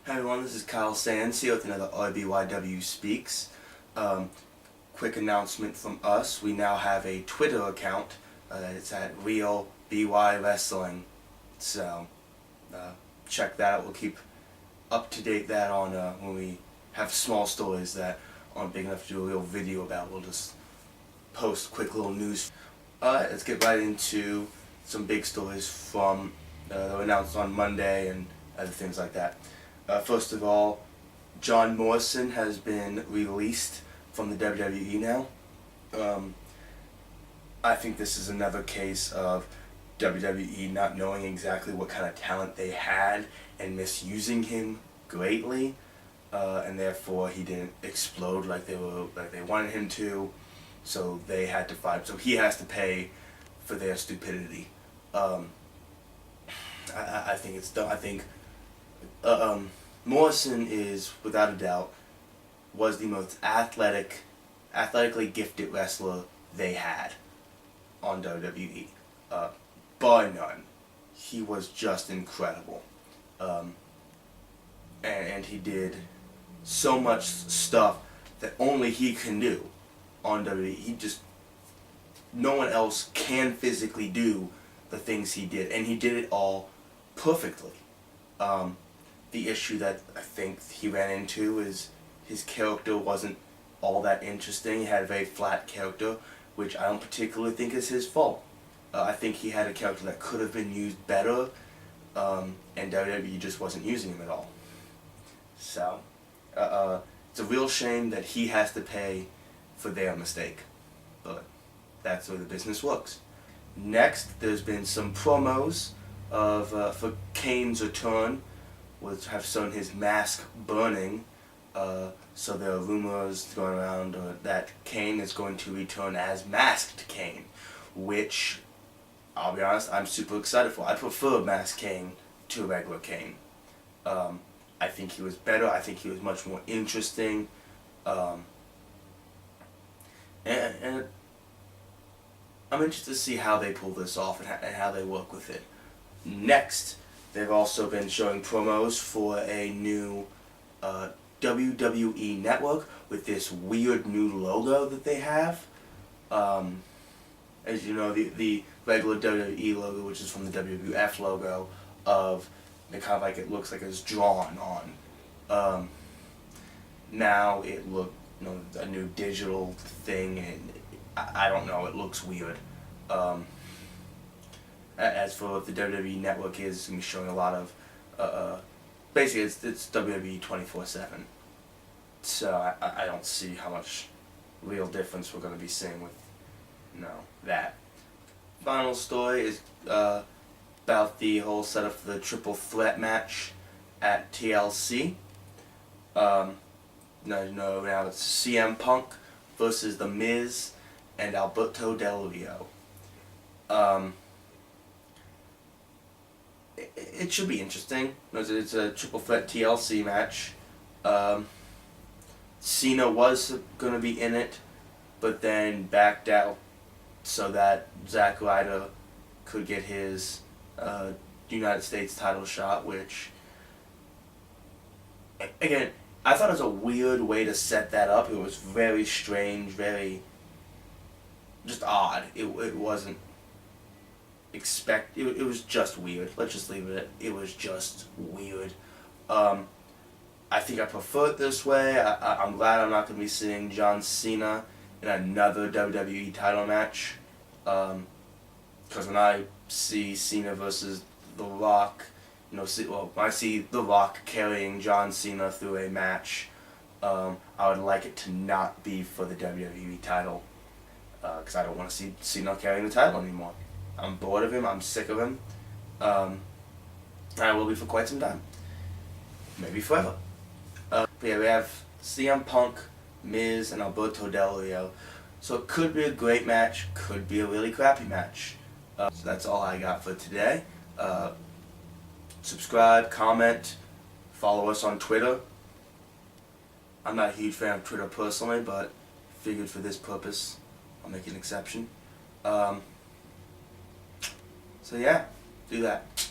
Hi everyone, this is Kyle Sands here with another RBYW Speaks. Quick announcement from us. We now have a Twitter account. It's at Real BY Wrestling. So check that out. We'll keep up to date that on when we have small stories that aren't big enough to do a real video about. We'll just post quick little news. Alright, let's get right into some big stories from that were announced on Monday and other things like that. First of all, John Morrison has been released from the WWE now. I think this is another case of WWE not knowing exactly what kind of talent they had and misusing him greatly, and therefore he didn't explode like they wanted him to. So they had to fight. So he has to pay for their stupidity. I think it's dumb. I think Morrison is, without a doubt, was the most athletically gifted wrestler they had on WWE. Bar none. He was just incredible. And he did so much stuff that only he can do on WWE. No one else can physically do the things he did, and he did it all perfectly. The issue that I think he ran into is his character wasn't all that interesting. He had a very flat character, which I don't particularly think is his fault. I think he had a character that could have been used better, and WWE just wasn't using him at all. So, it's a real shame that he has to pay for their mistake, but that's the way the business works. Next, there's been some promos for Kane's return, which have shown his mask burning. So there are rumors going around that Kane is going to return as Masked Kane, which, I'll be honest, I'm super excited for. I prefer Masked Kane to regular Kane. I think he was better. I think he was much more interesting. And I'm interested to see how they pull this off and how they work with it. Next, they've also been showing promos for a new WWE Network with this weird new logo that they have. As you know, the regular WWE logo, which is from the WWF logo, it kind of like it looks like it's drawn on. Now it looked, a new digital thing, and I don't know, it looks weird. As for what the WWE Network is, it's going to be showing a lot of, basically it's WWE 24/7. So I don't see how much real difference we're going to be seeing with, that. Final story is about the whole setup for the triple threat match at TLC. Now it's CM Punk versus The Miz and Alberto Del Rio. It should be interesting. It's a triple threat TLC match. Cena was going to be in it, but then backed out so that Zack Ryder could get his United States title shot, which, again, I thought it was a weird way to set that up. It was very strange, very just odd. It wasn't it was just weird. Let's just leave it at it was just weird. I think I prefer it this way. I'm glad I'm not going to be seeing John Cena in another WWE title match. Because when I see Cena versus The Rock, when I see The Rock carrying John Cena through a match, I would like it to not be for the WWE title. Because I don't want to see Cena carrying the title anymore. I'm bored of him. I'm sick of him. And I will be for quite some time. Maybe forever. But yeah, we have CM Punk, Miz, and Alberto Del Rio. So it could be a great match. Could be a really crappy match. So that's all I got for today. Subscribe, comment, follow us on Twitter. I'm not a huge fan of Twitter personally, but figured for this purpose, I'll make an exception. So yeah, do that.